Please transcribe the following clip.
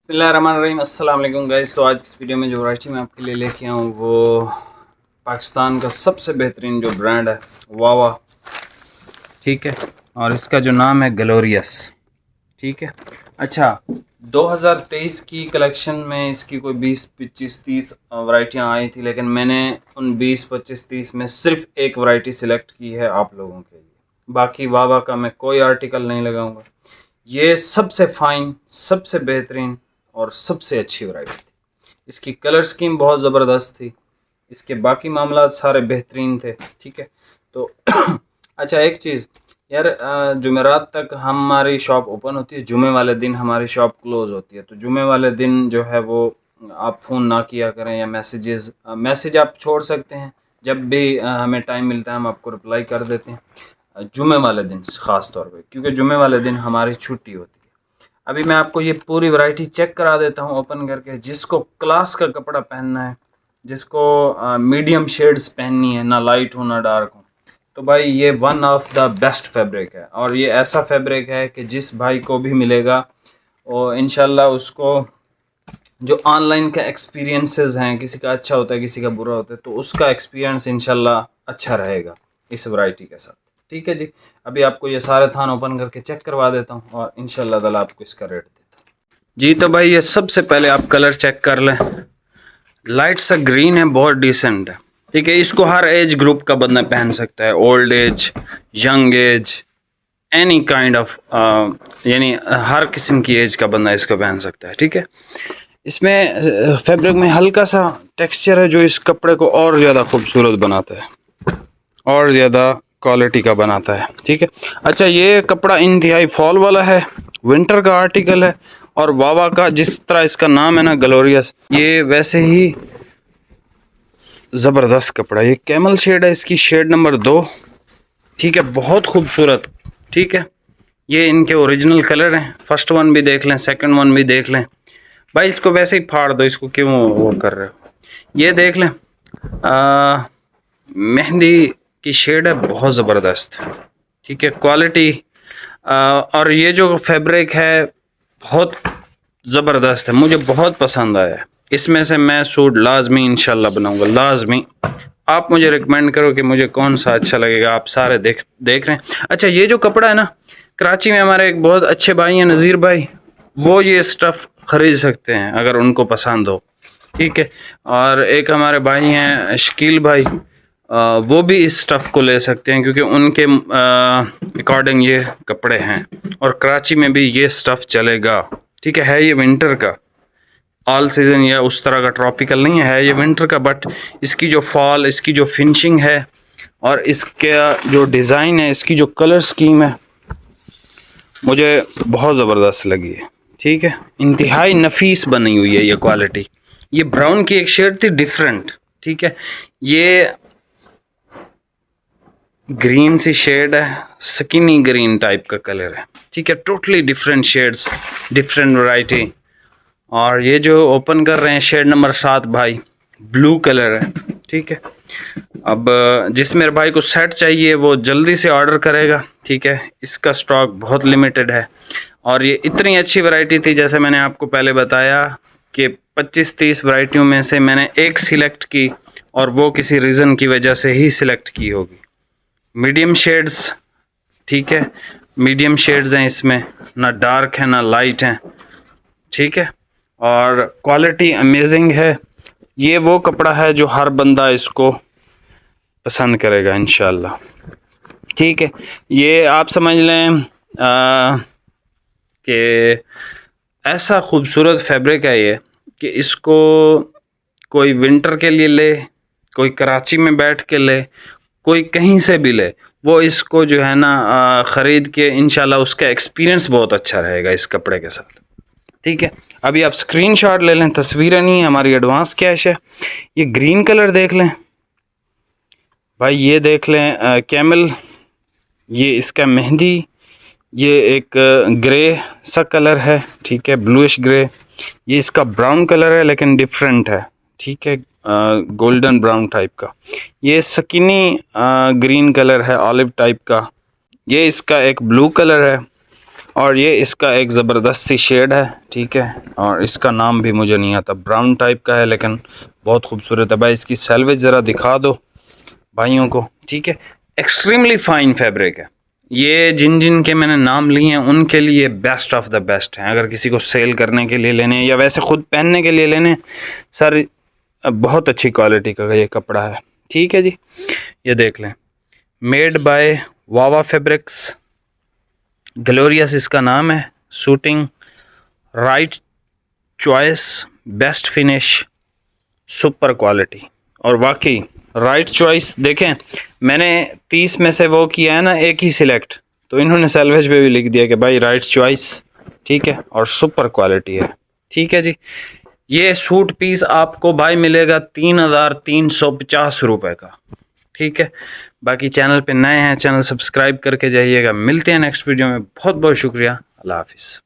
बिस्मिल्लाहिर्रहमानिर्रहीम अस्सलाम वालेकुम गाइस। तो आज इस वीडियो में जो वैरायटी मैं आपके लिए लेके आऊँ वो पाकिस्तान का सबसे बेहतरीन जो ब्रांड है वावा, ठीक है। और इसका जो नाम है ग्लोरियस, ठीक है। अच्छा, 2023 की कलेक्शन में इसकी कोई 20, 25, 30 वैरायटियाँ आई थी, लेकिन मैंने उन 20, 25, 30 में सिर्फ एक वैरायटी सिलेक्ट की है आप लोगों के लिए। बाकी वावा का मैं कोई आर्टिकल नहीं लगाऊंगा। ये सबसे फाइन, सबसे बेहतरीन और सबसे अच्छी वैरायटी थी। इसकी कलर स्कीम बहुत ज़बरदस्त थी, इसके बाकी मामला सारे बेहतरीन थे, ठीक है। तो अच्छा, एक चीज़ यार, जुमेरात तक हमारी शॉप ओपन होती है, जुमे वाले दिन हमारी शॉप क्लोज़ होती है। तो जुमे वाले दिन जो है वो आप फ़ोन ना किया करें, या मैसेज आप छोड़ सकते हैं। जब भी हमें टाइम मिलता है हम आपको रिप्लाई कर देते हैं, जुमे वाले दिन ख़ास तौर पे, क्योंकि जुमे वाले दिन हमारी छुट्टी होती है। अभी मैं आपको ये पूरी वैरायटी चेक करा देता हूँ ओपन करके। जिसको क्लास का कपड़ा पहनना है, जिसको मीडियम शेड्स पहननी है, ना लाइट हो ना डार्क हो, तो भाई ये one of the best fabric है। और ये ऐसा फैब्रिक है कि जिस भाई को भी मिलेगा और इंशाल्लाह उसको जो ऑनलाइन का एक्सपीरियंसेस हैं, किसी का अच्छा होता है किसी का बुरा होता है, तो उसका एक्सपीरियंस इंशाल्लाह अच्छा रहेगा इस वैरायटी के साथ, ठीक है जी। अभी आपको ये सारे थान ओपन करके चेक करवा देता हूँ और इंशाल्लाह ताला आपको इसका रेट देता हूँ जी। तो भाई ये सबसे पहले आप कलर चेक कर लें। लाइट सा ग्रीन है, बहुत डिसेंट है, ठीक है। इसको हर एज ग्रुप का बंदा पहन सकता है, old age, young age, any kind of, यानी हर किस्म की एज का बंदा इसको पहन सकता है, ठीक है। इसमें फैब्रिक में हल्का सा टेक्सचर है जो इस कपड़े को और ज़्यादा खूबसूरत बनाता है और ज़्यादा क्वालिटी का बनाता है, ठीक है। अच्छा, ये कपड़ा इंतहाई फॉल वाला है, विंटर का आर्टिकल है। और वावा का जिस तरह इसका नाम है ना ग्लोरियस, ये वैसे ही ज़बरदस्त कपड़ा। ये कैमल शेड है, इसकी शेड नंबर 2, ठीक है। बहुत खूबसूरत, ठीक है। ये इनके ओरिजिनल कलर हैं। फर्स्ट वन भी देख लें, सेकंड वन भी देख लें। भाई इसको वैसे ही फाड़ दो, इसको क्यों वो कर रहे हो। ये देख लें, मेहंदी की शेड है, बहुत ज़बरदस्त, ठीक है। क्वालिटी और ये जो फैब्रिक है बहुत ज़बरदस्त है, मुझे बहुत पसंद आया। इसमें से मैं सूट लाजमी इंशाल्लाह बनाऊंगा, लाजमी। आप मुझे रिकमेंड करो कि मुझे कौन सा अच्छा लगेगा। आप सारे देख रहे हैं। अच्छा, ये जो कपड़ा है ना, कराची में हमारे एक बहुत अच्छे भाई हैं, नज़ीर भाई, वो ये स्टफ़ ख़रीद सकते हैं अगर उनको पसंद हो, ठीक है। और एक हमारे भाई हैं शकील भाई, वो भी इस स्टफ़ को ले सकते हैं क्योंकि उनके अकॉर्डिंग ये कपड़े हैं। और कराची में भी ये स्टफ़ चलेगा, ठीक है ये विंटर का, ऑल सीज़न या उस तरह का ट्रॉपिकल नहीं है ये विंटर का। बट इसकी जो फॉल, इसकी जो फिनिशिंग है और इसका जो डिज़ाइन है, इसकी जो कलर स्कीम है, मुझे बहुत ज़बरदस्त लगी है, ठीक है। इंतहाई नफीस बनी हुई है ये क्वालिटी। ये ब्राउन की एक शेड थी डिफरेंट, ठीक है। ये ग्रीन सी शेड है, स्किनी ग्रीन टाइप का कलर है, ठीक है। Totally different shades, different variety. और ये जो ओपन कर रहे हैं शेड नंबर 7 भाई, ब्लू कलर है, ठीक है। अब जिस मेरे भाई को सेट चाहिए वो जल्दी से ऑर्डर करेगा, ठीक है। इसका स्टॉक बहुत लिमिटेड है और ये इतनी अच्छी वैरायटी थी, जैसे मैंने आपको पहले बताया कि 25-30 वैरायटियों में से मैंने एक सिलेक्ट की और वो किसी रीज़न की वजह से ही सिलेक्ट की होगी। मीडियम शेड्स, ठीक है, मीडियम शेड्स हैं इसमें, ना डार्क है ना लाइट है, ठीक है। और क्वालिटी अमेजिंग है। ये वो कपड़ा है जो हर बंदा इसको पसंद करेगा इंशाल्लाह, ठीक है। ये आप समझ लें कि ऐसा खूबसूरत फैब्रिक है ये कि इसको कोई विंटर के लिए ले, कोई कराची में बैठ के ले, कोई कहीं से भी ले, वो इसको जो है ना ख़रीद के इंशाल्लाह उसका एक्सपीरियंस बहुत अच्छा रहेगा इस कपड़े के साथ, ठीक है। अभी आप स्क्रीनशॉट ले लें, तस्वीरें नहीं, हमारी एडवांस कैश है। ये ग्रीन कलर देख लें भाई, ये देख लें कैमल, ये इसका मेहंदी, ये एक ग्रे सा कलर है, ठीक है, ब्लूइश ग्रे। ये इसका ब्राउन कलर है लेकिन डिफरेंट है, ठीक है, गोल्डन ब्राउन टाइप का। ये स्किनी ग्रीन कलर है, ऑलिव टाइप का। ये इसका एक ब्लू कलर है और ये इसका एक ज़बरदस्ती शेड है, ठीक है। और इसका नाम भी मुझे नहीं आता, ब्राउन टाइप का है लेकिन बहुत खूबसूरत है भाई। इसकी सेल्वेज ज़रा दिखा दो भाइयों को, ठीक है। एक्सट्रीमली फाइन फैब्रिक है ये। जिन जिन के मैंने नाम लिए हैं उनके लिए बेस्ट ऑफ द बेस्ट हैं। अगर किसी को सेल करने के लिए लेने या वैसे ख़ुद पहनने के लिए लेने, सर बहुत अच्छी क्वालिटी का ये कपड़ा है, ठीक है जी। ये देख लें, मेड बाय वावा फैब्रिक्स, ग्लोरियस इसका नाम है। Suiting, right choice, best finish, super quality. और वाकई राइट चॉइस देखें, मैंने 30 में से वो किया है ना एक ही सिलेक्ट, तो इन्होंने सेल्वेज पे भी लिख दिया कि भाई राइट चॉइस, ठीक है, और सुपर क्वालिटी है, ठीक है जी। ये सूट पीस आपको भाई मिलेगा 3,350 रुपये का, ठीक है। बाकी चैनल पे नए हैं, चैनल सब्सक्राइब करके जाइएगा। मिलते हैं नेक्स्ट वीडियो में। बहुत बहुत शुक्रिया। अल्लाह हाफिज़।